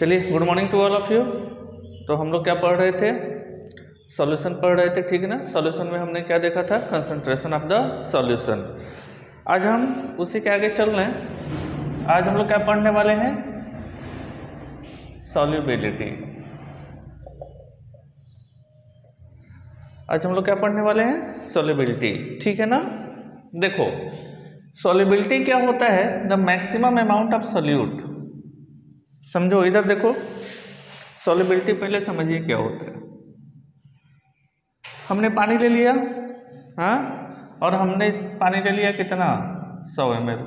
चलिए, good morning to all of you. तो हम लोग क्या पढ़ रहे थे? सॉल्यूशन पढ़ रहे थे, ठीक है ना। सॉल्यूशन में हमने क्या देखा था? Concentration of the solution. आज हम उसी के आगे चल रहे हैं। आज हम लोग क्या पढ़ने वाले हैं? सॉल्युबिलिटी। आज हम लोग क्या पढ़ने वाले हैं? सॉल्युबिलिटी, ठीक है ना। देखो, सॉल्युबिलिटी क्या होता है? The maximum amount of solute. समझो, इधर देखो, सॉल्युबिलिटी पहले समझिए क्या होता है। हमने पानी ले लिया, हाँ, और हमने इस पानी ले लिया कितना? 100 ml।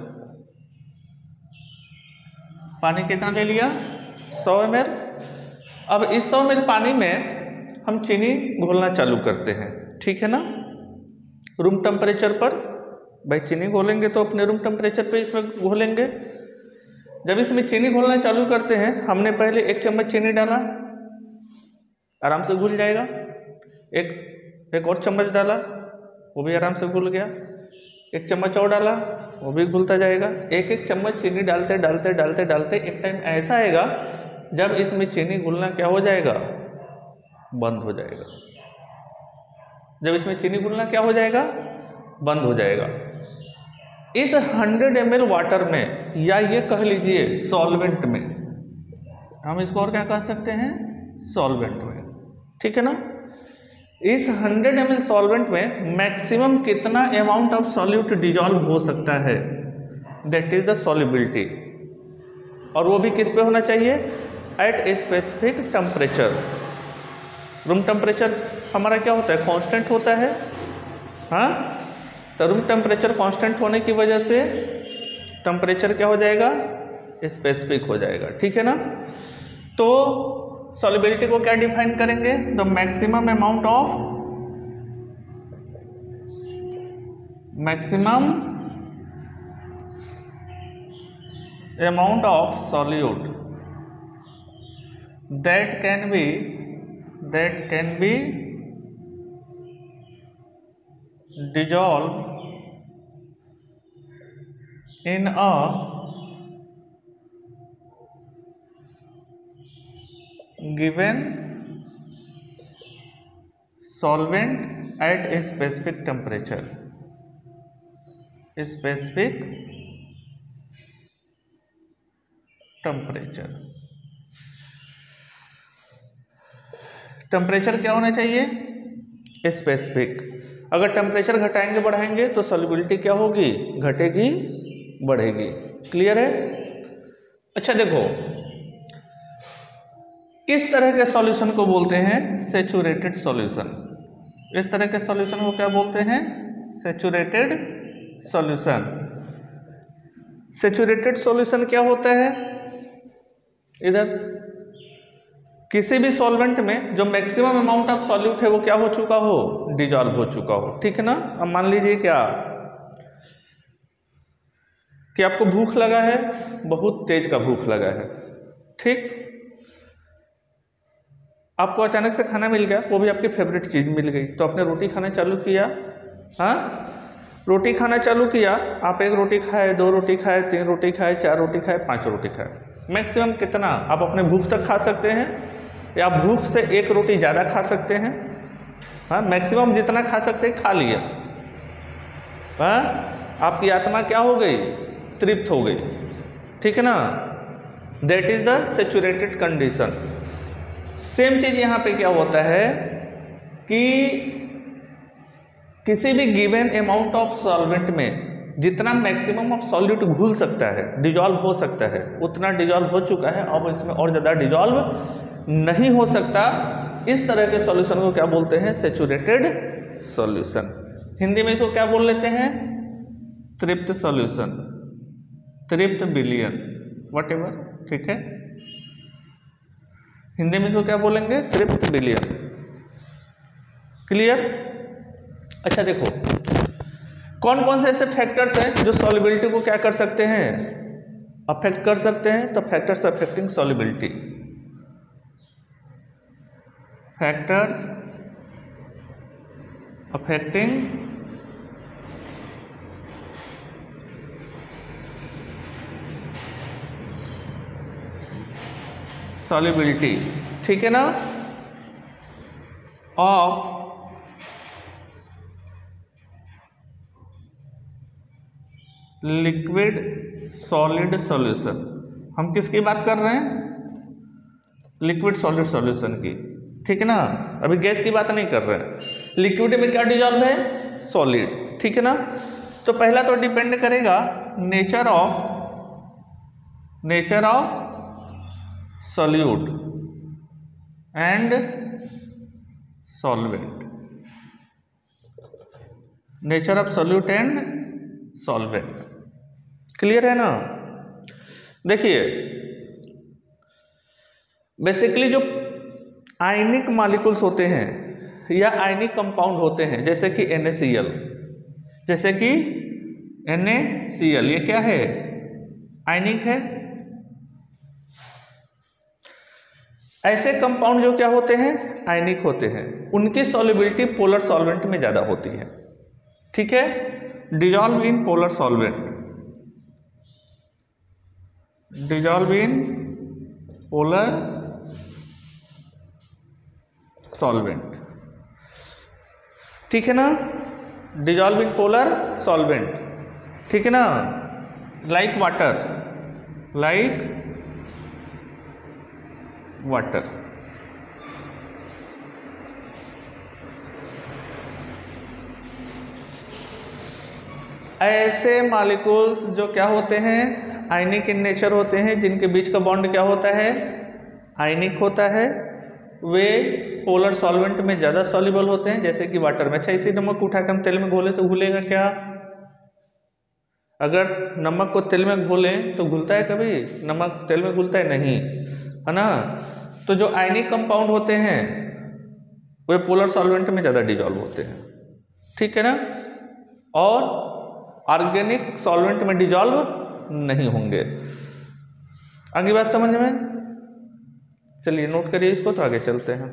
पानी कितना ले लिया? 100 ml। अब इस 100 ml पानी में हम चीनी घोलना चालू करते हैं, ठीक है ना। रूम टेम्परेचर पर, भाई चीनी घोलेंगे तो अपने रूम टेम्परेचर पे इसमें घोलेंगे। जब इसमें चीनी घोलना चालू करते हैं, हमने पहले 1 चम्मच चीनी डाला, आराम से घुल जाएगा। एक और चम्मच डाला, वो भी आराम से घुल गया। 1 चम्मच और डाला, वो भी घुलता जाएगा। एक चम्मच चीनी डालते डालते डालते डालते एक टाइम ऐसा आएगा जब इसमें चीनी घुलना क्या हो जाएगा? बंद हो जाएगा। जब इसमें चीनी घुलना क्या हो जाएगा? बंद हो जाएगा। इस 100 ml वाटर में, या ये कह लीजिए सॉल्वेंट में, हम इसको और क्या कह सकते हैं? सॉल्वेंट में, ठीक है ना। इस 100 ml सॉल्वेंट में मैक्सिमम कितना अमाउंट ऑफ सॉल्यूट डिजॉल्व हो सकता है? That is the solubility. और वो भी किस पे होना चाहिए? At a specific temperature. Room temperature हमारा क्या होता है? कांस्टेंट होता है, हाँ। तो रूम टेम्परेचर कांस्टेंट होने की वजह से टेम्परेचर क्या हो जाएगा? स्पेसिफिक हो जाएगा, ठीक है ना। तो सॉल्युबिलिटी को क्या डिफाइन करेंगे? The maximum amount of solute that can be dissolved in a given solvent at a specific temperature. Temperature क्या होना चाहिए? स्पेसिफिक। अगर टेम्परेचर घटाएंगे बढ़ाएंगे तो सॉल्युबिलिटी क्या होगी? घटेगी बढ़ेगी। क्लियर है? अच्छा देखो, इस तरह के सॉल्यूशन को बोलते हैं सैचुरेटेड सॉल्यूशन। इस तरह के सॉल्यूशन को क्या बोलते हैं? Saturated solution. सैचुरेटेड सॉल्यूशन क्या होता है? इधर किसी भी सॉल्वेंट में जो मैक्सिमम अमाउंट ऑफ सॉल्यूट है वो क्या हो चुका हो? डिजॉल्व हो चुका हो, ठीक है ना। अब मान लीजिए क्या कि आपको भूख लगा है, बहुत तेज का भूख लगा है, ठीक। आपको अचानक से खाना मिल गया, वो भी आपकी फेवरेट चीज मिल गई, तो आपने रोटी खाना चालू किया, हाँ। रोटी खाना चालू किया, आप 1 रोटी खाए, 2 रोटी खाए, 3 रोटी खाए, 4 रोटी खाए, 5 रोटी खाए। मैक्सिमम कितना आप अपने भूख तक खा सकते हैं, या भूख से 1 रोटी ज़्यादा खा सकते हैं, हाँ। मैक्सिमम जितना खा सकते हैं खा लिया, हाँ। आपकी आत्मा क्या हो गई? तृप्त हो गई, ठीक है ना। That is the saturated condition. Same चीज यहाँ पे क्या होता है कि किसी भी गिवन अमाउंट ऑफ सॉल्वेंट में जितना मैक्सिमम ऑफ सॉल्यूट घुल सकता है, डिजॉल्व हो सकता है, उतना डिजॉल्व हो चुका है। अब इसमें और ज़्यादा डिजॉल्व नहीं हो सकता। इस तरह के सॉल्यूशन को क्या बोलते हैं? Saturated solution. हिंदी में इसको क्या बोल लेते हैं? तृप्त सॉल्यूशन, तृप्त विलयन, व्हाटएवर, ठीक है। हिंदी में इसको क्या बोलेंगे? तृप्त विलयन। क्लियर? अच्छा देखो, कौन कौन से ऐसे फैक्टर्स हैं जो सॉल्युबिलिटी को क्या कर सकते हैं? अफेक्ट कर सकते हैं। तो factors affecting solubility, factors affecting solubility, ठीक है ना, ऑफ लिक्विड सॉलिड सॉल्यूशन। हम किसकी बात कर रहे हैं? लिक्विड सॉलिड सॉल्यूशन की, ठीक है ना, अभी गैस की बात नहीं कर रहे हैं। लिक्विड में क्या डिजॉल्व है? सॉलिड, ठीक है ना। तो पहला तो डिपेंड करेगा nature of solute and solvent, nature of solute and solvent, clear है ना। देखिए बेसिकली जो आयनिक मॉलिक्यूल्स होते हैं या आयनिक कंपाउंड होते हैं, जैसे कि NaCl, ये क्या है? आयनिक है। ऐसे कंपाउंड जो क्या होते हैं? आयनिक होते हैं। उनकी सॉल्युबिलिटी पोलर सॉल्वेंट में ज़्यादा होती है, ठीक है। Dissolve in polar solvent, dissolve in polar solvent, ठीक है ना, डिजॉल्व इन पोलर सॉल्वेंट, ठीक है ना, लाइक वाटर, ऐसे मॉलिक्यूल्स जो क्या होते हैं? आयनिक इन नेचर होते हैं, जिनके बीच का बॉन्ड क्या होता है? आयनिक होता है। वे पोलर सॉल्वेंट में ज़्यादा सॉल्युबल होते हैं, जैसे कि वाटर में। अच्छा, इसी नमक को उठाकर हम तेल में घोले तो घुलेगा क्या? अगर नमक को तेल में घोलें तो घुलता है कभी? नमक तेल में घुलता है? नहीं, है ना। तो जो आयनिक कंपाउंड होते हैं वे पोलर सॉल्वेंट में ज़्यादा डिजॉल्व होते हैं, ठीक है ना, और ऑर्गेनिक सॉल्वेंट में डिजॉल्व नहीं होंगे। आगे बात समझ में? चलिए नोट करिए इसको, तो आगे चलते हैं।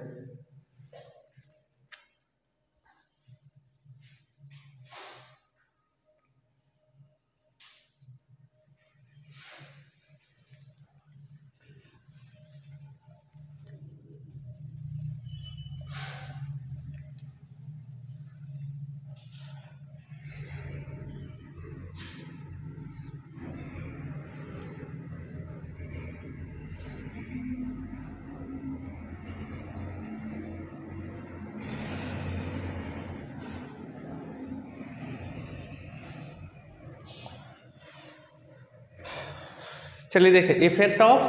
चलिए देखिए, इफेक्ट ऑफ,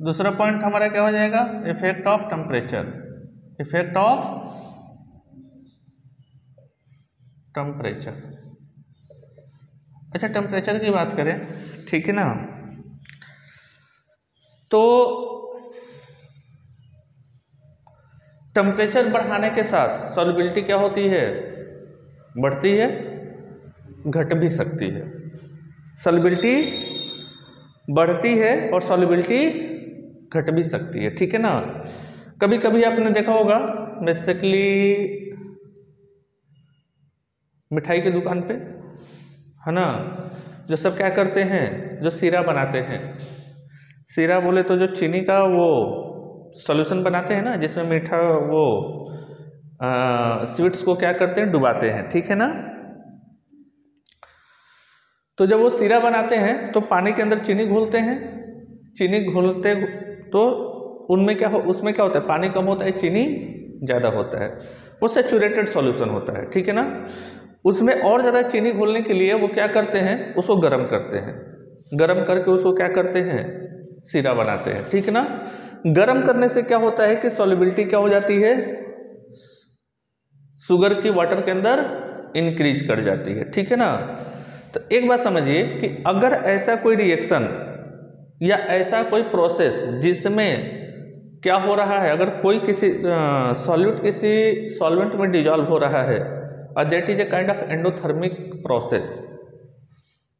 दूसरा पॉइंट हमारा क्या हो जाएगा? Effect of temperature, effect of temperature. अच्छा, टेम्परेचर की बात करें, ठीक है ना, तो टेम्परेचर बढ़ाने के साथ सॉल्युबिलिटी क्या होती है? बढ़ती है, घट भी सकती है। सॉल्युबिलिटी बढ़ती है और सॉल्युबिलिटी घट भी सकती है, ठीक है ना। कभी कभी आपने देखा होगा बेसिकली मिठाई की दुकान पे, है ना, जो सब क्या करते हैं, जो सीरा बनाते हैं, सीरा बोले तो जो चीनी का वो सॉल्यूशन बनाते हैं ना, जिसमें मीठा वो स्वीट्स को क्या करते हैं? डुबाते हैं, ठीक है ना। तो जब वो सीरा बनाते हैं तो पानी के अंदर चीनी घोलते हैं, चीनी घोलते तो उसमें क्या होता है? पानी कम होता है, चीनी ज़्यादा होता है, वो सैचुरेटेड सॉल्यूशन होता है, ठीक है ना। उसमें और ज़्यादा चीनी घोलने के लिए वो क्या करते हैं? उसको गर्म करते हैं, गर्म करके उसको क्या करते हैं? सीरा बनाते हैं, ठीक है ना। गर्म करने से क्या होता है कि सॉल्युबिलिटी क्या हो जाती है? शुगर की वाटर के अंदर इंक्रीज कर जाती है, ठीक है ना। तो एक बात समझिए कि अगर ऐसा कोई रिएक्शन या ऐसा कोई प्रोसेस जिसमें क्या हो रहा है, अगर कोई किसी सॉल्यूट किसी सॉल्वेंट में डिजॉल्व हो रहा है, और that is a kind of endothermic process.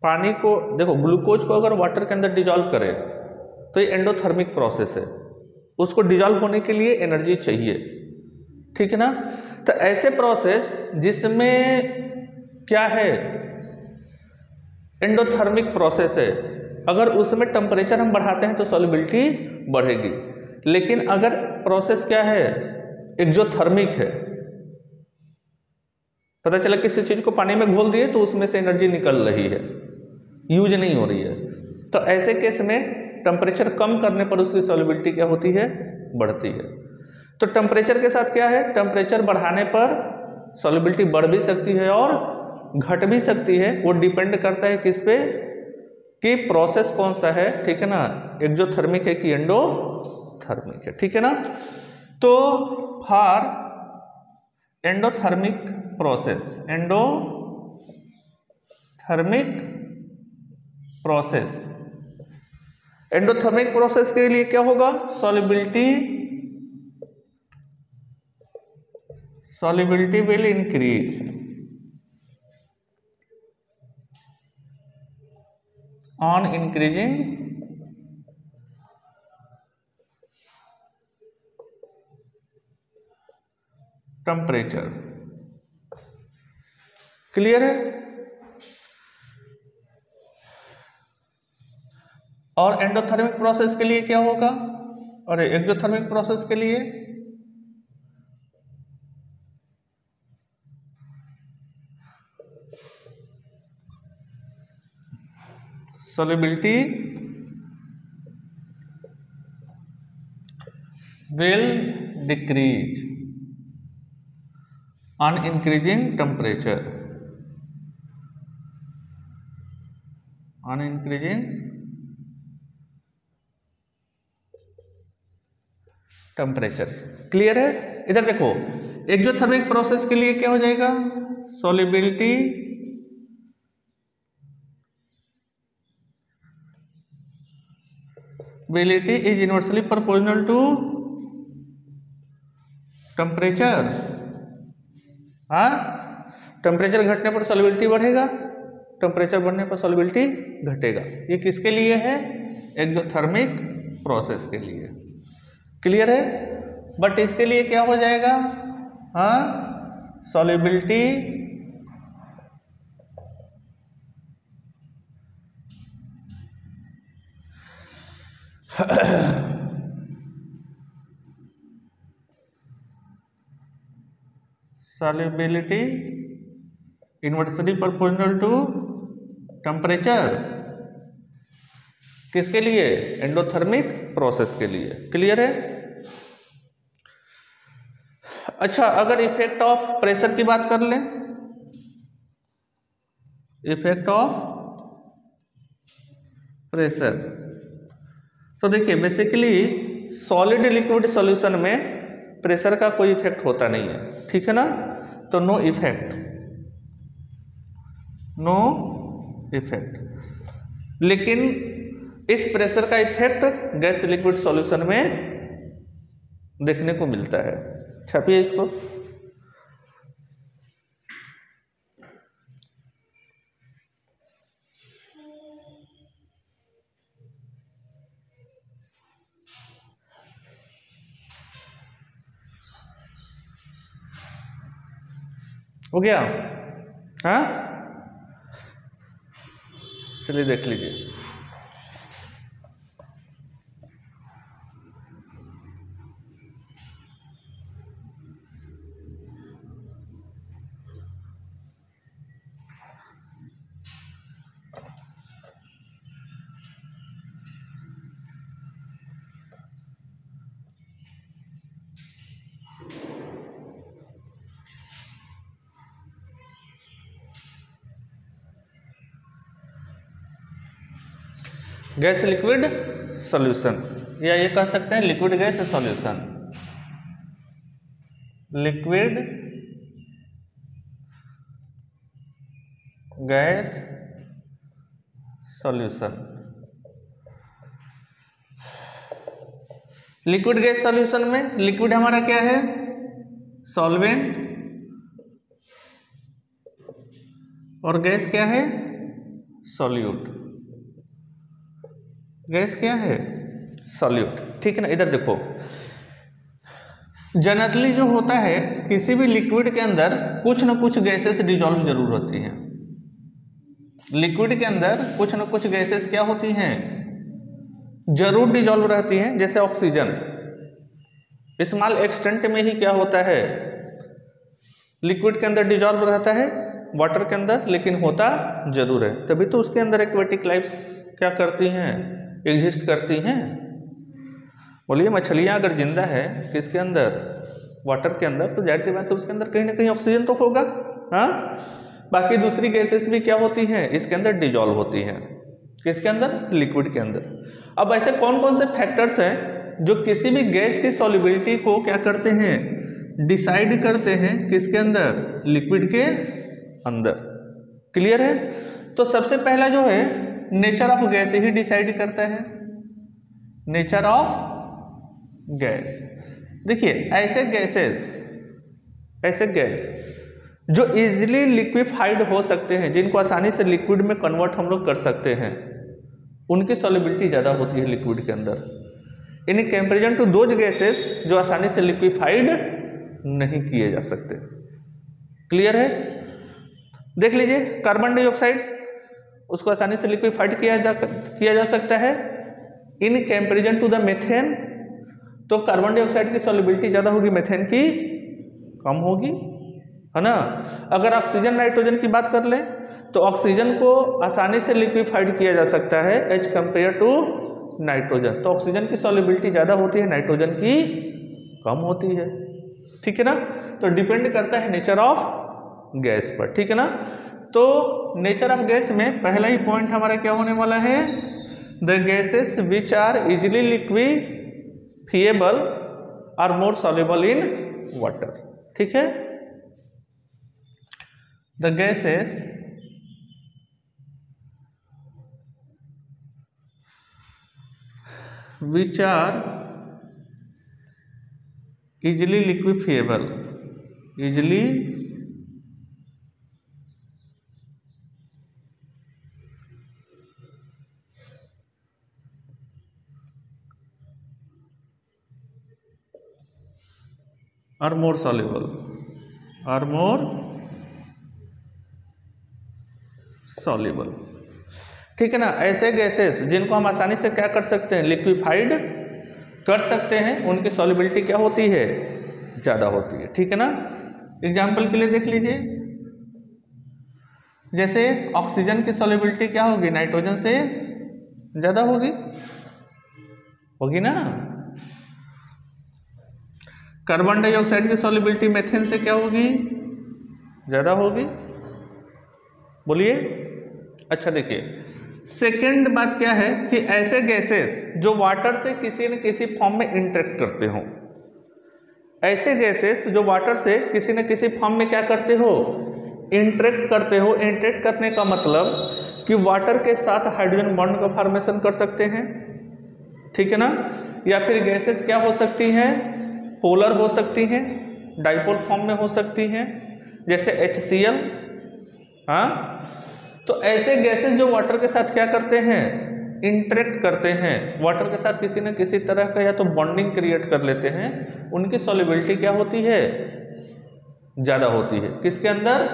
पानी को देखो, ग्लूकोज को अगर वाटर के अंदर डिजॉल्व करे तो ये एंडोथर्मिक प्रोसेस है, उसको डिजॉल्व होने के लिए एनर्जी चाहिए, ठीक है ना। तो ऐसे प्रोसेस जिसमें क्या है? एंडोथर्मिक प्रोसेस है, अगर उसमें टेम्परेचर हम बढ़ाते हैं तो सॉल्युबिलिटी बढ़ेगी। लेकिन अगर प्रोसेस क्या है, एक्सोथर्मिक है, पता चला किसी चीज को पानी में घोल दिए तो उसमें से एनर्जी निकल रही है, यूज नहीं हो रही है, तो ऐसे केस में टेम्परेचर कम करने पर उसकी सॉल्युबिलिटी क्या होती है, बढ़ती है। तो टेम्परेचर के साथ क्या है, टेम्परेचर बढ़ाने पर सॉल्युबिलिटी बढ़ भी सकती है और घट भी सकती है। वो डिपेंड करता है किस पे, कि प्रोसेस कौन सा है, ठीक है ना, एक्सोथर्मिक है कि एंडोथर्मिक है, ठीक है ना। तो for endothermic process, endothermic process के लिए क्या होगा, solubility will increase on increasing temperature। Clear है। और एंडोथर्मिक प्रोसेस के लिए क्या होगा, और एक्सोथर्मिक प्रोसेस के लिए solubility will decrease on increasing temperature, on increasing temperature. Clear है। इधर देखो, एक्सोथर्मिक प्रोसेस के लिए क्या हो जाएगा, solubility is inversely proportional to temperature. हाँ, टेम्परेचर घटने पर सॉल्युबिलिटी बढ़ेगा, टेम्परेचर बढ़ने पर सॉल्युबिलिटी घटेगा। ये किसके लिए है, एक्सोथर्मिक प्रोसेस के लिए। क्लियर है। बट इसके लिए क्या हो जाएगा, हाँ, solubility solubility inversely proportional to temperature. किसके लिए, एंडोथर्मिक प्रोसेस के लिए। क्लियर है। अच्छा, अगर इफेक्ट ऑफ प्रेशर की बात कर लें, इफेक्ट ऑफ प्रेशर, तो देखिए बेसिकली सॉलिड लिक्विड सॉल्यूशन में प्रेशर का कोई इफेक्ट होता नहीं है, ठीक है ना। तो नो इफेक्ट। लेकिन इस प्रेशर का इफेक्ट गैस लिक्विड सॉल्यूशन में देखने को मिलता है। छापिए इसको। हो गया, हाँ, चलिए देख लीजिए। गैस लिक्विड सॉल्यूशन, या ये कह सकते हैं liquid gas solution, liquid gas solution. Liquid gas solution में लिक्विड हमारा क्या है, सॉल्वेंट, और गैस क्या है, सॉल्यूट। गैस क्या है, सॉल्यूट, ठीक है ना। इधर देखो, जनरली जो होता है किसी भी लिक्विड के अंदर कुछ ना कुछ गैसेस डिजॉल्व जरूर होती हैं, लिक्विड के अंदर कुछ न कुछ गैसेस क्या होती हैं, जरूर डिजॉल्व रहती हैं। जैसे ऑक्सीजन स्मॉल एक्सटेंट में ही क्या होता है, लिक्विड के अंदर डिजॉल्व रहता है वाटर के अंदर, लेकिन होता जरूर है। तभी तो उसके अंदर एक्वेटिक लाइफ्स क्या करती हैं, एग्जिस्ट करती हैं। बोलिए मछलियाँ अगर जिंदा है किसके अंदर, वाटर के अंदर, तो जाहिर सी बात है उसके अंदर कहीं ना कहीं ऑक्सीजन तो होगा। हाँ, बाकी दूसरी गैसेस भी क्या होती हैं, इसके अंदर डिजॉल्व होती हैं। किसके अंदर, लिक्विड के अंदर। अब ऐसे कौन कौन से फैक्टर्स हैं जो किसी भी गैस की सॉल्युबिलिटी को क्या करते हैं, डिसाइड करते हैं, किसके अंदर, लिक्विड के अंदर। क्लियर है। तो सबसे पहला जो है nature of gas he decide करता है, नेचर ऑफ गैस। देखिए ऐसे गैस जो इजीली लिक्विफाइड हो सकते हैं, जिनको आसानी से लिक्विड में कन्वर्ट हम लोग कर सकते हैं, उनकी सॉल्युबिलिटी ज़्यादा होती है लिक्विड के अंदर, in comparison to those gases जो आसानी से लिक्विफाइड नहीं किए जा सकते। क्लियर है। देख लीजिए कार्बन डाइऑक्साइड, उसको आसानी से लिक्विफाइड किया जा सकता है in comparison to the methane. तो कार्बन डाइऑक्साइड की सॉल्युबिलिटी ज़्यादा होगी, मीथेन की कम होगी, है ना। अगर ऑक्सीजन नाइट्रोजन की बात कर लें तो ऑक्सीजन को आसानी से लिक्विफाइड किया जा सकता है एज कंपेयर टू नाइट्रोजन। तो ऑक्सीजन की सॉल्युबिलिटी ज़्यादा होती है, नाइट्रोजन की कम होती है। ठीक है ना। तो डिपेंड करता है नेचर ऑफ गैस पर। ठीक है ना। तो नेचर ऑफ गैस में पहला ही पॉइंट हमारा क्या होने वाला है, the gases which are easily liquefiable are more soluble in water. ठीक है। The gases which are easily liquefiable, easily are more soluble, are more soluble। ठीक है ना। ऐसे गैसेस जिनको हम आसानी से क्या कर सकते हैं, लिक्विफाइड कर सकते हैं, उनकी सॉल्युबिलिटी क्या होती है, ज़्यादा होती है। ठीक है ना। एग्जाम्पल के लिए देख लीजिए, जैसे ऑक्सीजन की सॉल्युबिलिटी क्या होगी, नाइट्रोजन से ज़्यादा होगी ना। कार्बन डाइऑक्साइड की सॉल्युबिलिटी मीथेन से क्या होगी, ज़्यादा होगी। बोलिए। अच्छा देखिए, सेकेंड बात क्या है कि ऐसे गैसेस जो वाटर से किसी न किसी फॉर्म में इंटरेक्ट करते हो, ऐसे गैसेस जो वाटर से किसी न किसी फॉर्म में क्या करते हो, इंटरेक्ट करते हो। इंटरेक्ट करने का मतलब कि वाटर के साथ हाइड्रोजन बॉन्ड का फॉर्मेशन कर सकते हैं। ठीक है ना। या फिर गैसेस क्या हो सकती हैं, पोलर हो सकती हैं, डाइपोल फॉर्म में हो सकती हैं, जैसे HCl। हाँ, तो ऐसे गैसेस जो वाटर के साथ क्या करते हैं, इंटरेक्ट करते हैं, वाटर के साथ किसी न किसी तरह का या तो बॉन्डिंग क्रिएट कर लेते हैं, उनकी सॉल्युबिलिटी क्या होती है, ज़्यादा होती है। किसके अंदर,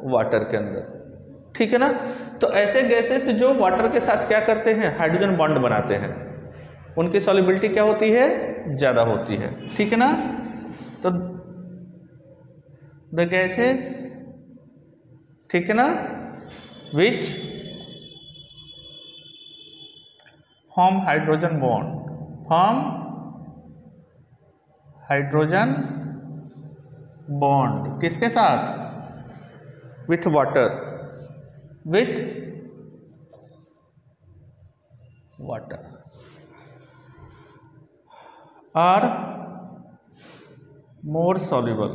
वाटर के अंदर। ठीक है ना। तो ऐसे गैसेस जो वाटर के साथ क्या करते हैं, हाइड्रोजन बॉन्ड बनाते हैं, उनकी सॉल्युबिलिटी क्या होती है, ज़्यादा होती है। ठीक है ना। तो द गैसेस, ठीक है ना, which form hydrogen bond किसके साथ, with water, are more soluble।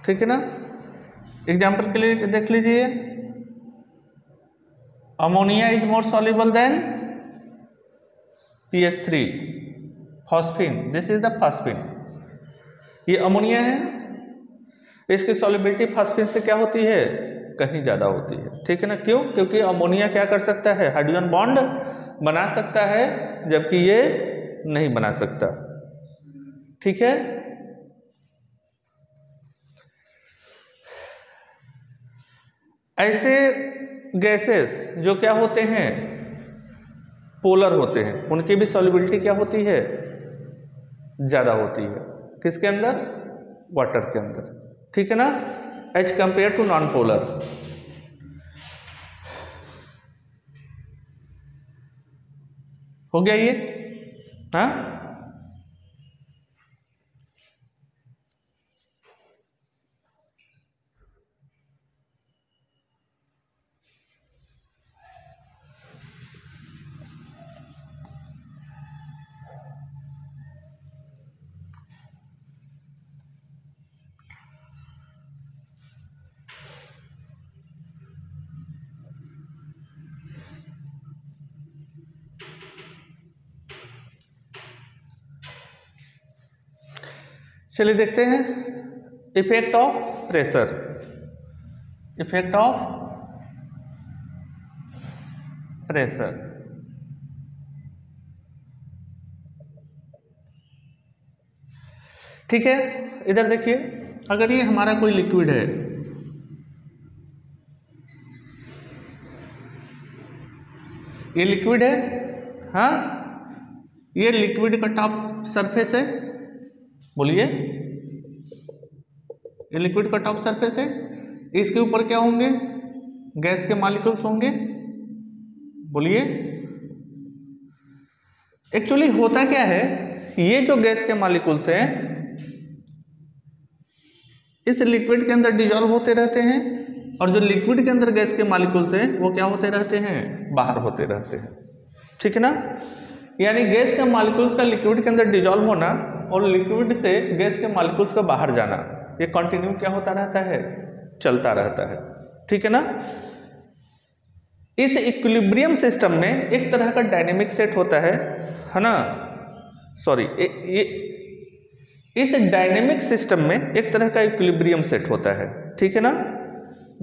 ठीक है ना। एग्जाम्पल के लिए देख लीजिए, ammonia is more soluble than PH3, phosphine, this is the phosphine. ये अमोनिया है, इसकी सॉल्युबिलिटी फॉस्फिन से क्या होती है, कहीं ज़्यादा होती है। ठीक है ना। क्यों, क्योंकि अमोनिया क्या कर सकता है, हाइड्रोजन बॉन्ड बना सकता है, जबकि ये नहीं बना सकता। ठीक है। ऐसे गैसेस जो क्या होते हैं, पोलर होते हैं, उनकी भी सॉल्युबिलिटी क्या होती है, ज़्यादा होती है। किसके अंदर, वाटर के अंदर, ठीक है ना, as compare to non polar. हो गया ये, हाँ। चलिए देखते हैं effect of pressure. Effect of pressure, ठीक है। इधर देखिए, अगर ये हमारा कोई लिक्विड है, ये लिक्विड है, हाँ, ये लिक्विड का टॉप सरफेस है, बोलिए, ये लिक्विड का टॉप सरफेस है, इसके ऊपर क्या होंगे, गैस के मॉलिक्यूल्स होंगे, बोलिए। एक्चुअली होता क्या है, ये जो गैस के मॉलिक्यूल्स हैं इस लिक्विड के अंदर डिजॉल्व होते रहते हैं, और जो लिक्विड के अंदर गैस के मॉलिक्यूल्स हैं वो क्या होते रहते हैं, बाहर होते रहते हैं, ठीक है ना। यानी गैस के मॉलिक्यूल्स का लिक्विड के अंदर डिजॉल्व होना और लिक्विड से गैस के मॉलिक्यूल्स का बाहर जाना, ये कंटिन्यू क्या होता रहता है, चलता रहता है, ठीक है ना। इस इक्विलिब्रियम सिस्टम में एक तरह का डायनेमिक सेट होता है ना, सॉरी, इस डायनेमिक सिस्टम में एक तरह का इक्विलिब्रियम सेट होता है, ठीक है ना।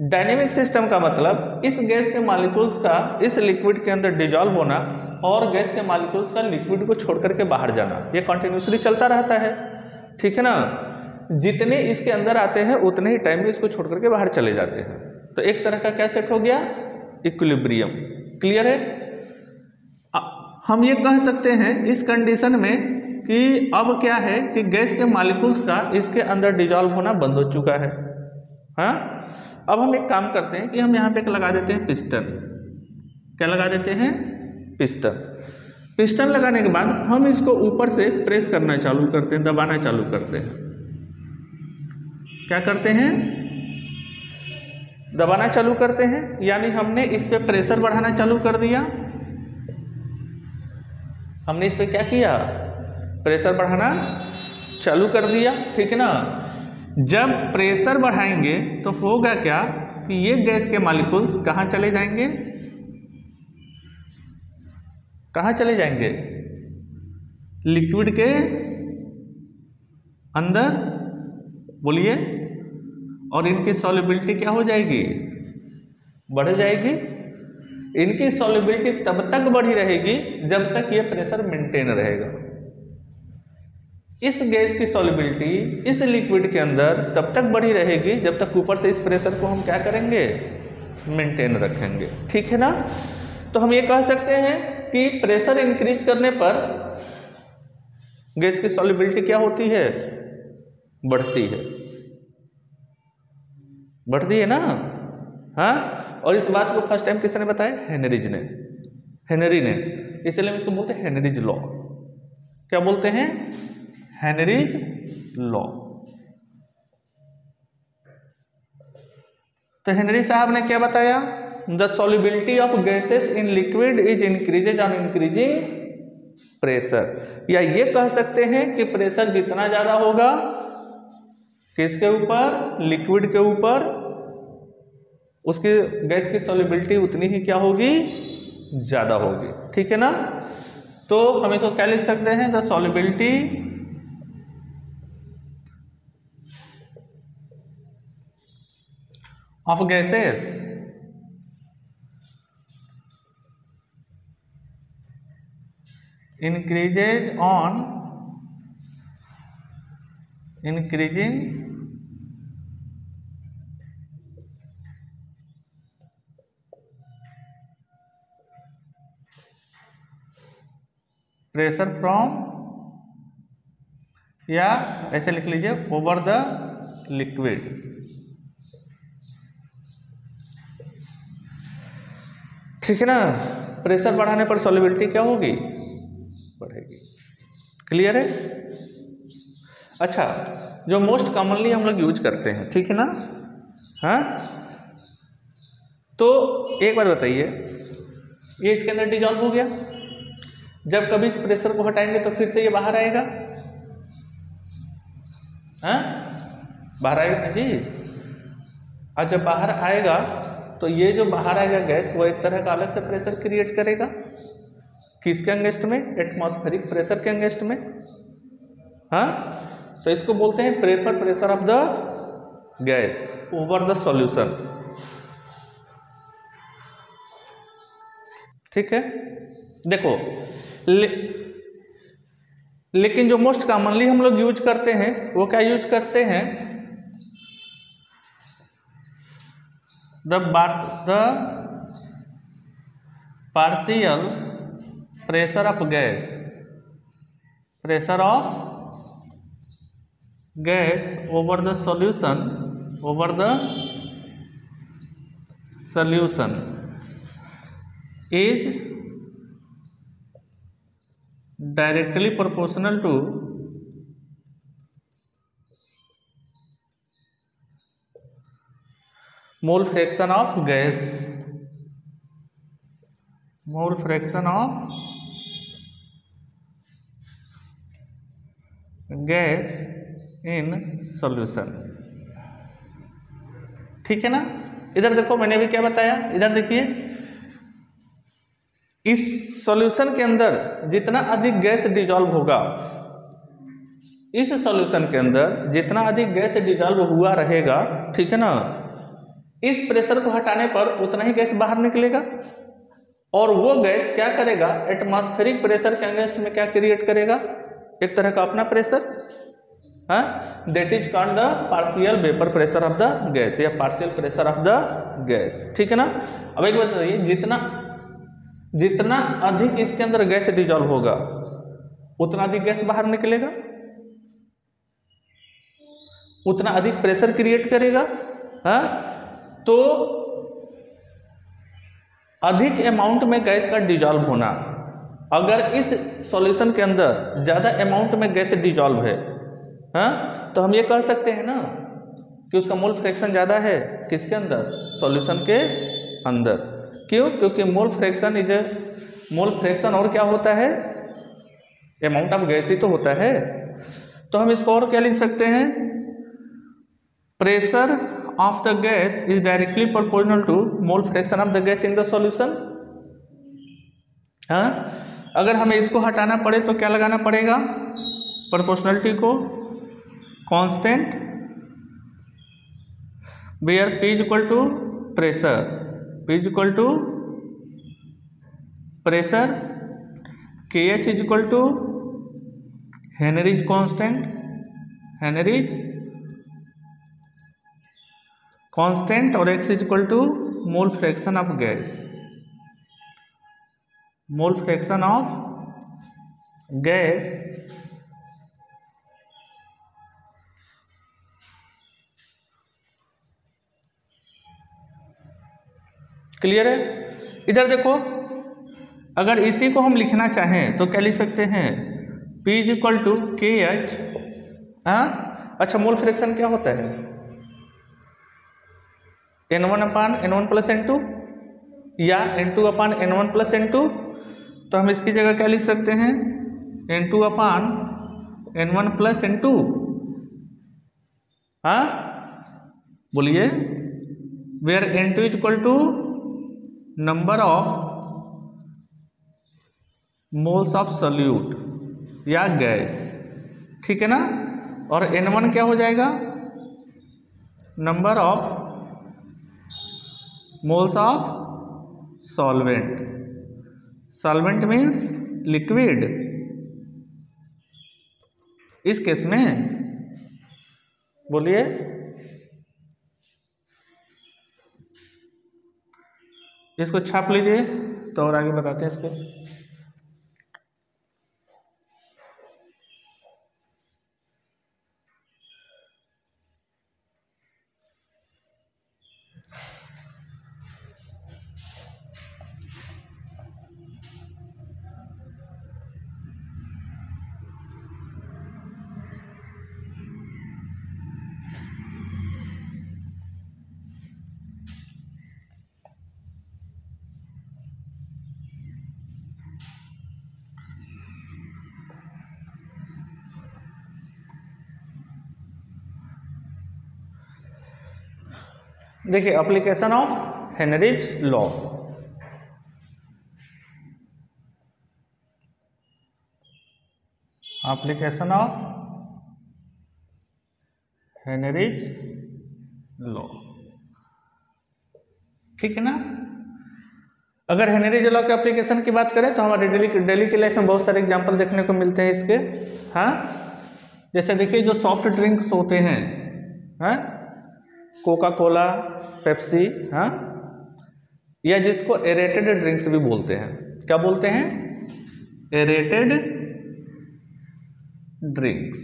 डायनेमिक सिस्टम का मतलब इस गैस के मॉलिक्यूल्स का इस लिक्विड के अंदर डिजॉल्व होना और गैस के मॉलिक्यूल्स का लिक्विड को छोड़ करके बाहर जाना, ये कंटिन्यूसली चलता रहता है, ठीक है ना। जितने इसके अंदर आते हैं उतने ही टाइम में इसको छोड़ करके बाहर चले जाते हैं, तो एक तरह का क्या सेट हो गया, इक्विलिब्रियम। क्लियर है। हम ये कह सकते हैं इस कंडीशन में कि अब क्या है कि गैस के मॉलिक्यूल्स का इसके अंदर डिजॉल्व होना बंद हो चुका है, हाँ। अब हम एक काम करते हैं कि हम यहाँ पे एक लगा देते हैं पिस्टन। क्या लगा देते हैं, पिस्टन। पिस्टन लगाने के बाद हम इसको ऊपर से प्रेस करना चालू करते हैं, दबाना चालू करते हैं। क्या करते हैं, दबाना चालू करते हैं, यानी हमने इस पे प्रेशर बढ़ाना चालू कर दिया। हमने इस पे क्या किया, प्रेशर बढ़ाना चालू कर दिया, ठीक है ना। जब प्रेशर बढ़ाएंगे तो होगा क्या कि ये गैस के मॉलिक्यूल्स कहाँ चले जाएंगे, कहाँ चले जाएंगे, लिक्विड के अंदर, बोलिए, और इनकी सॉल्युबिलिटी क्या हो जाएगी, बढ़ जाएगी। इनकी सॉल्युबिलिटी तब तक बढ़ी रहेगी जब तक ये प्रेशर मेंटेन रहेगा। इस गैस की सॉल्युबिलिटी इस लिक्विड के अंदर तब तक बढ़ी रहेगी जब तक ऊपर से इस प्रेशर को हम क्या करेंगे, मेंटेन रखेंगे, ठीक है ना। तो हम ये कह सकते हैं कि प्रेशर इंक्रीज करने पर गैस की सॉल्युबिलिटी क्या होती है, बढ़ती है, बढ़ती है ना, हाँ। और इस बात को फर्स्ट टाइम किसने बताया, हेनरीज ने, हेनरी ने, इसलिए हम इसको बोलते हैं हेनरीज लॉ। क्या बोलते हैं, हेनरीज लॉ। तो हेनरी साहब ने क्या बताया, the solubility of gases in liquid is increases on increasing pressure. या ये कह सकते हैं कि प्रेशर जितना ज्यादा होगा किसके ऊपर, लिक्विड के ऊपर, उसकी गैस की सॉल्युबिलिटी उतनी ही क्या होगी, ज्यादा होगी, ठीक है ना। तो हम इसको क्या लिख सकते हैं, the solubility of gases increases on increasing pressure from, या ऐसे लिख लीजिए ओवर द लिक्विड। ठीक है ना। प्रेशर बढ़ाने पर सॉल्युबिलिटी क्या होगी, बढ़ेगी। क्लियर है। अच्छा, जो मोस्ट कॉमनली हम लोग यूज करते हैं, ठीक है ना। हाँ, तो एक बार बताइए, ये इसके अंदर डिजॉल्व हो गया, जब कभी इस प्रेशर को हटाएंगे तो फिर से ये बाहर आएगा। हाँ, बाहर आएगा ना जी। और जब बाहर आएगा तो ये जो बाहर आएगा गैस, वो एक तरह का अलग से प्रेशर क्रिएट करेगा। किसके अगेंस्ट में, एटमॉस्फेरिक प्रेशर के अगेंस्ट में। हाँ, तो इसको बोलते हैं vapour pressure of the gas over the solution. ठीक है। देखो लेकिन जो मोस्ट कॉमनली हम लोग यूज करते हैं वो क्या यूज करते हैं, the partial pressure of gas, pressure of gas over the solution, over the solution is directly proportional to mole fraction of gas, mole fraction of gas in solution। ठीक है ना। इधर देखो, मैंने भी क्या बताया, इधर देखिए, इस सॉल्यूशन के अंदर जितना अधिक गैस डिजॉल्व होगा, इस सॉल्यूशन के अंदर जितना अधिक गैस डिजॉल्व हुआ रहेगा, ठीक है ना, इस प्रेशर को हटाने पर उतना ही गैस बाहर निकलेगा। और वो गैस क्या करेगा, एटमॉस्फेरिक प्रेशर के अगेंस्ट में क्या क्रिएट करेगा, एक तरह का अपना प्रेशर। हाँ, that is called the partial vapour pressure of the gas, या partial pressure of the gas. ठीक है ना। अब एक बात बताइए, जितना अधिक इसके अंदर गैस डिजॉल्व होगा उतना अधिक गैस बाहर निकलेगा, उतना अधिक प्रेशर क्रिएट करेगा। हाँ, तो अधिक अमाउंट में गैस का डिजॉल्व होना, अगर इस सॉल्यूशन के अंदर ज्यादा अमाउंट में गैस डिजॉल्व है, हाँ, तो हम ये कह सकते हैं ना कि उसका मोल फ्रैक्शन ज्यादा है किसके अंदर, सॉल्यूशन के अंदर। क्यों, क्योंकि मोल फ्रैक्शन और क्या होता है, अमाउंट ऑफ गैस ही तो होता है। तो हम इसको और क्या लिख सकते हैं, pressure of the gas is directly proportional to mole fraction of the gas in the solution. हाँ, अगर हमें इसको हटाना पड़े तो क्या लगाना पड़ेगा, प्रोपोर्शनलिटी को constant, where P is equal to pressure, P is equal to pressure, KH is equal to Henry's constant, Henry's constant, और X is equal to mole fraction of gas, mole fraction of gas clear है। इधर देखो, अगर इसी को हम लिखना चाहें तो क्या लिख सकते हैं, P is equal to KH। हाँ, अच्छा, मोल फ्रैक्शन क्या होता है, N1/N1 प्लस N2 या N2/N1 प्लस N2। तो हम इसकी जगह क्या लिख सकते हैं, N2/N1 प्लस N2। हाँ, बोलिए, where N2 is equal to number of moles of solute या गैस। ठीक है ना। और N1 क्या हो जाएगा, number of moles of solvent, solvent means liquid इस केस में। बोलिए, इसको छाप लीजिए तो और आगे बताते हैं इसको। देखिए application of Henry's law. Application of Henry's law, ठीक है ना। अगर हेनरीज लॉ के एप्लीकेशन की बात करें तो हमारे डेली की लाइफ में बहुत सारे एग्जांपल देखने को मिलते हैं इसके। हाँ, जैसे देखिए जो सॉफ्ट ड्रिंक्स होते हैं, हाँ, कोका कोला, पेप्सी, हाँ, या जिसको एरेटेड ड्रिंक्स भी बोलते हैं। क्या बोलते हैं? एरेटेड ड्रिंक्स,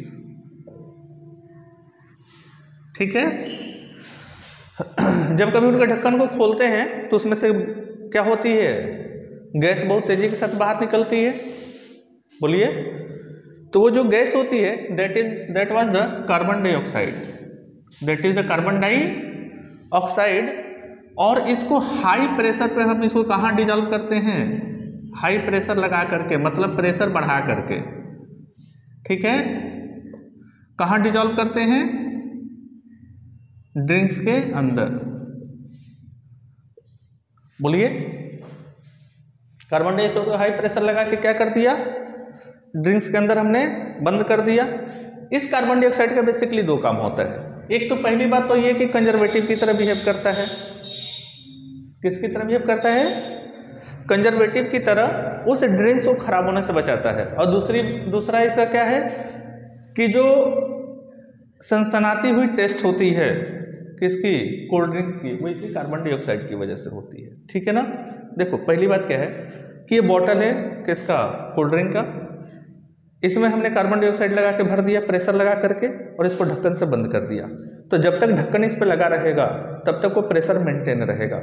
ठीक है। जब कभी उनके ढक्कन को खोलते हैं तो उसमें से क्या होती है? गैस बहुत तेजी के साथ बाहर निकलती है। बोलिए। तो वो जो गैस होती है that was the carbon dioxide, that is the carbon dioxide. और इसको हाई प्रेशर पे हम इसको कहाँ डिजॉल्व करते हैं? हाई प्रेशर लगा करके, मतलब प्रेशर बढ़ा करके, ठीक है। कहाँ डिजॉल्व करते हैं? ड्रिंक्स के अंदर। बोलिए। कार्बन डाइऑक्साइड को हाई प्रेशर लगा के क्या कर दिया? ड्रिंक्स के अंदर हमने बंद कर दिया। इस कार्बन डाइऑक्साइड का बेसिकली दो काम होता है। एक तो पहली बात तो ये कि कंजर्वेटिव की तरह बिहेव करता है। किसकी तरह बिहेव करता है? कंजर्वेटिव की तरह उस ड्रिंक्स को खराब होने से बचाता है। और दूसरा इसका क्या है कि जो सनसनाती हुई टेस्ट होती है किसकी? कोल्ड ड्रिंक्स की, वो इसी कार्बन डाइऑक्साइड की वजह से होती है, ठीक है ना। देखो पहली बात क्या है कि ये बॉटल है किसका? कोल्ड ड्रिंक का। इसमें हमने कार्बन डाइऑक्साइड लगा के भर दिया प्रेशर लगा करके, और इसको ढक्कन से बंद कर दिया। तो जब तक ढक्कन इस पर लगा रहेगा तब तक वो प्रेशर मेंटेन रहेगा।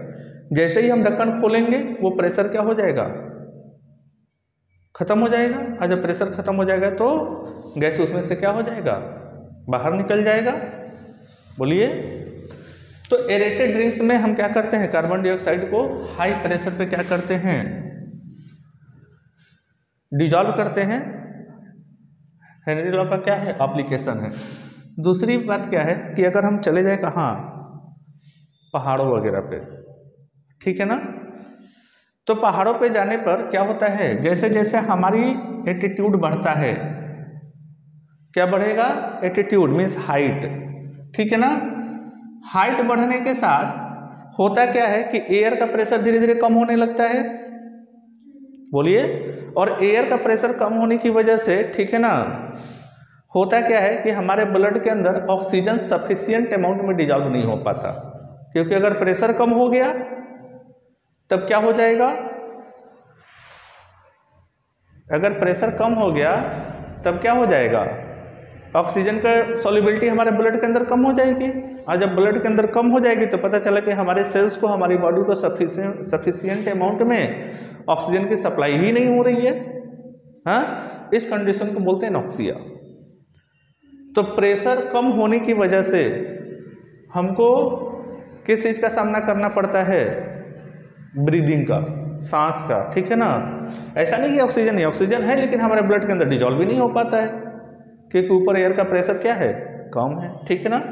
जैसे ही हम ढक्कन खोलेंगे वो प्रेशर क्या हो जाएगा? खत्म हो जाएगा। और जब प्रेशर खत्म हो जाएगा तो गैस उसमें से क्या हो जाएगा? बाहर निकल जाएगा। बोलिए। तो एरेटेड ड्रिंक्स में हम क्या करते हैं? कार्बन डाइऑक्साइड को हाई प्रेशर पे क्या करते हैं? डिजॉल्व करते हैं। हेनरी लॉ का क्या है? एप्लीकेशन है। दूसरी बात क्या है कि अगर हम चले जाए कहाँ? पहाड़ों वगैरह पे, ठीक है ना। तो पहाड़ों पे जाने पर क्या होता है? जैसे जैसे हमारी एटीट्यूड बढ़ता है, क्या बढ़ेगा? एटीट्यूड मीन्स हाइट, ठीक है ना। हाइट बढ़ने के साथ होता क्या है कि एयर का प्रेशर धीरे धीरे कम होने लगता है। बोलिए। और एयर का प्रेशर कम होने की वजह से, ठीक है ना, होता क्या है कि हमारे ब्लड के अंदर ऑक्सीजन सफिशिएंट अमाउंट में डिजॉल्व नहीं हो पाता। क्योंकि अगर प्रेशर कम हो गया तब क्या हो जाएगा? अगर प्रेशर कम हो गया तब क्या हो जाएगा? ऑक्सीजन का सॉल्युबिलिटी हमारे ब्लड के अंदर कम हो जाएगी। और जब ब्लड के अंदर कम हो जाएगी तो पता चला कि हमारे सेल्स को, हमारी बॉडी को सफिशिएंट अमाउंट में ऑक्सीजन की सप्लाई ही नहीं हो रही है। हाँ, इस कंडीशन को बोलते हैं नॉक्सिया। तो प्रेशर कम होने की वजह से हमको किस चीज़ का सामना करना पड़ता है? ब्रीदिंग का, सांस का, ठीक है ना। ऐसा नहीं कि ऑक्सीजन नहीं, ऑक्सीजन है लेकिन हमारे ब्लड के अंदर डिजॉल्व भी नहीं हो पाता है क्योंकि ऊपर एयर का प्रेशर क्या है? कम है, ठीक है ना।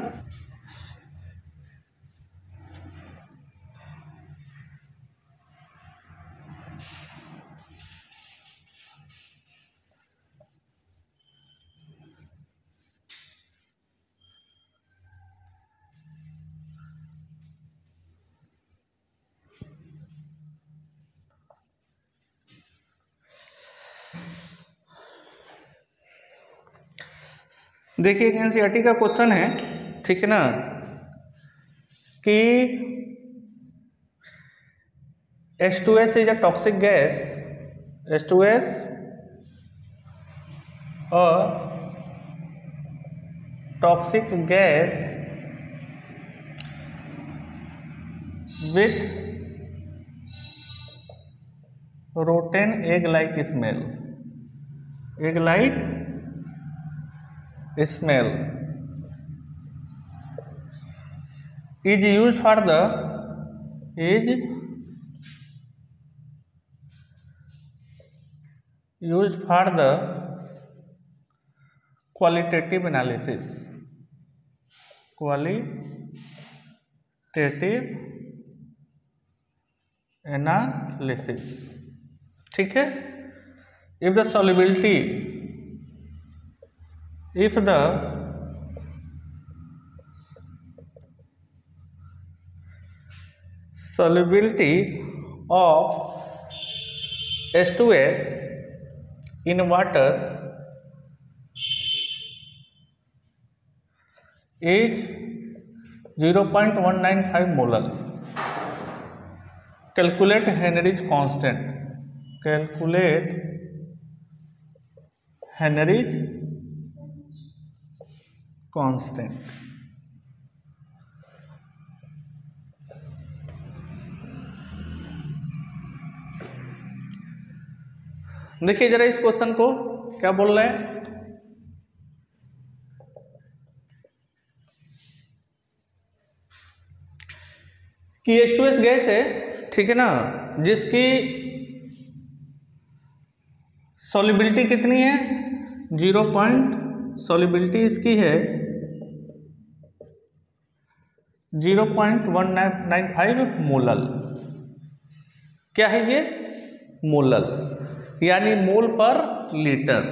देखिए एनसीईआरटी का क्वेश्चन है, ठीक है ना, कि H2S is a toxic gas, H2S toxic gas with rotten egg like smell, egg like smell is used for the qualitative analysis analysis. ठीक है, if the solubility of H2S in water is 0.195 molar, calculate Henry's constant. Calculate Henry's constant. देखिए जरा इस question को क्या बोल रहे हैं कि H2S गैस है, ठीक है ना, जिसकी सॉल्युबिलिटी कितनी है, सॉल्युबिलिटी इसकी है 0.195 मोलल। क्या है ये, मोलल, यानी मोल पर लीटर।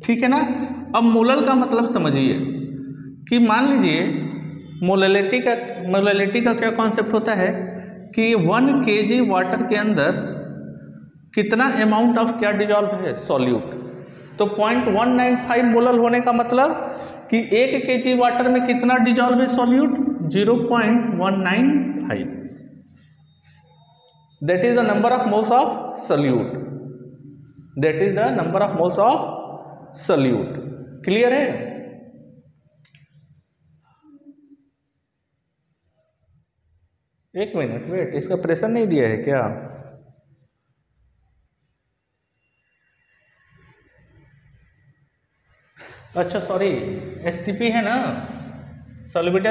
ठीक है ना। अब मोलल का मतलब समझिए कि मान लीजिए मोलैलिटी का क्या कॉन्सेप्ट होता है कि 1 kg वाटर के अंदर कितना अमाउंट ऑफ क्या डिजॉल्व है, सॉल्यूट। तो 0.195 मोलल होने का मतलब कि 1 kg वाटर में कितना डिजॉल्व है solute, 0.195। That is the number of moles of solute, that is the number of moles of solute. Clear है। एक मिनट वेट, इसका प्रेशर नहीं दिया है क्या, अच्छा सॉरी, एसटीपी है ना, सॉल्युबिलिटी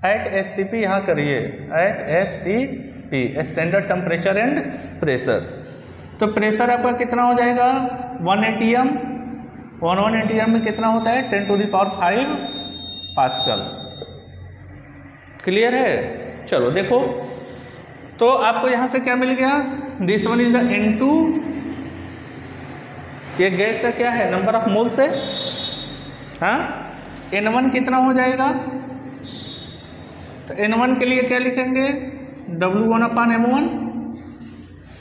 एट एसटीपी, यहाँ करिए at STP, standard temperature and pressure. तो प्रेशर आपका कितना हो जाएगा 1 atm, 1 atm में कितना होता है 10⁵ पास्कल। क्लियर है। चलो देखो, तो आपको यहाँ से क्या मिल गया, this one is the N2, ये गैस का क्या है नंबर ऑफ मोल्स है, हाँ। N1 कितना हो जाएगा, तो N1 के लिए क्या लिखेंगे W1/M1,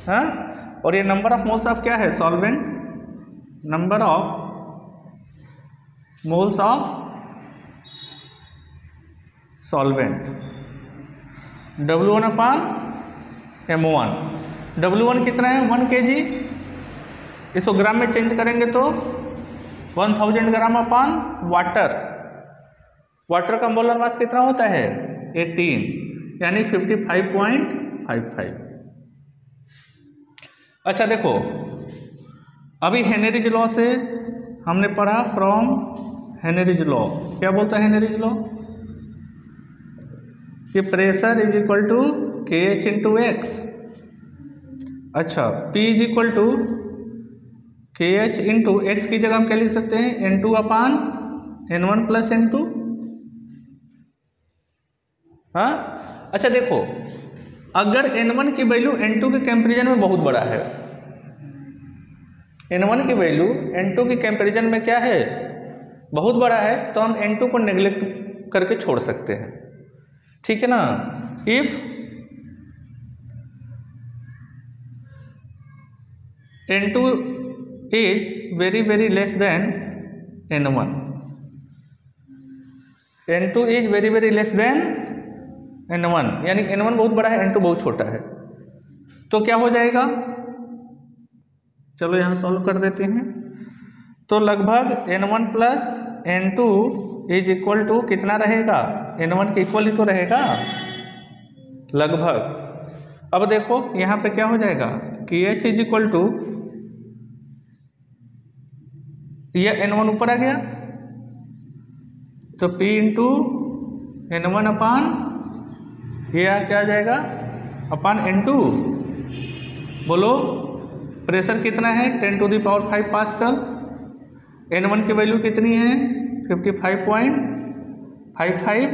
हाँ। और ये नंबर ऑफ मोल्स ऑफ क्या है solvent, number of moles of solvent W1/M1। W1 कितना है 1 kg, इसको ग्राम में चेंज करेंगे तो 1000 ग्राम अपॉन वाटर। वाटर का मोलर मास कितना होता है 18, यानी 55.55। अच्छा देखो, अभी हेनरीज लॉ से हमने पढ़ा, फ्रॉम हेनरीज लॉ, क्या बोलता है हेनरीज लॉ कि pressure is equal to KH into X. अच्छा, P is equal to KH into X की जगह हम क्या लिख सकते हैं N2/N1 प्लस N2, हाँ। अच्छा देखो, अगर N1 की वैल्यू N2 के कंपैरिजन में बहुत बड़ा है, N1 की वैल्यू N2 की कंपैरिजन में क्या है बहुत बड़ा है, तो हम N2 को नेग्लेक्ट करके छोड़ सकते हैं, ठीक है ना। If N2 is very very less than N1, N2 is very very less than N1, यानी N1 बहुत बड़ा है, N2 बहुत छोटा है, तो क्या हो जाएगा, चलो यहाँ सॉल्व कर देते हैं। तो लगभग N1 plus N2 is equal to कितना रहेगा, N1 के इक्वल ही तो रहेगा लगभग। अब देखो यहाँ पे क्या हो जाएगा, KH इज इक्वल टू, यह N1 ऊपर आ गया, तो P इंटू N1 अपान ये क्या आ जाएगा अपान N2। बोलो प्रेशर कितना है 10⁵ पास्कल, N1 की वैल्यू कितनी है 55.55,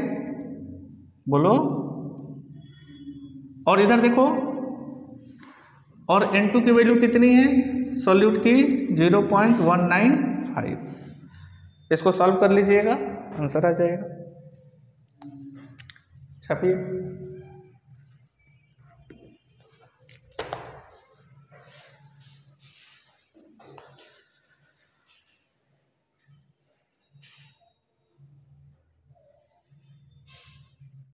बोलो। और इधर देखो, और N2 की वैल्यू कितनी है सॉल्यूट की? 0.195। इसको सॉल्व कर लीजिएगा, आंसर आ जाएगा। छापिए।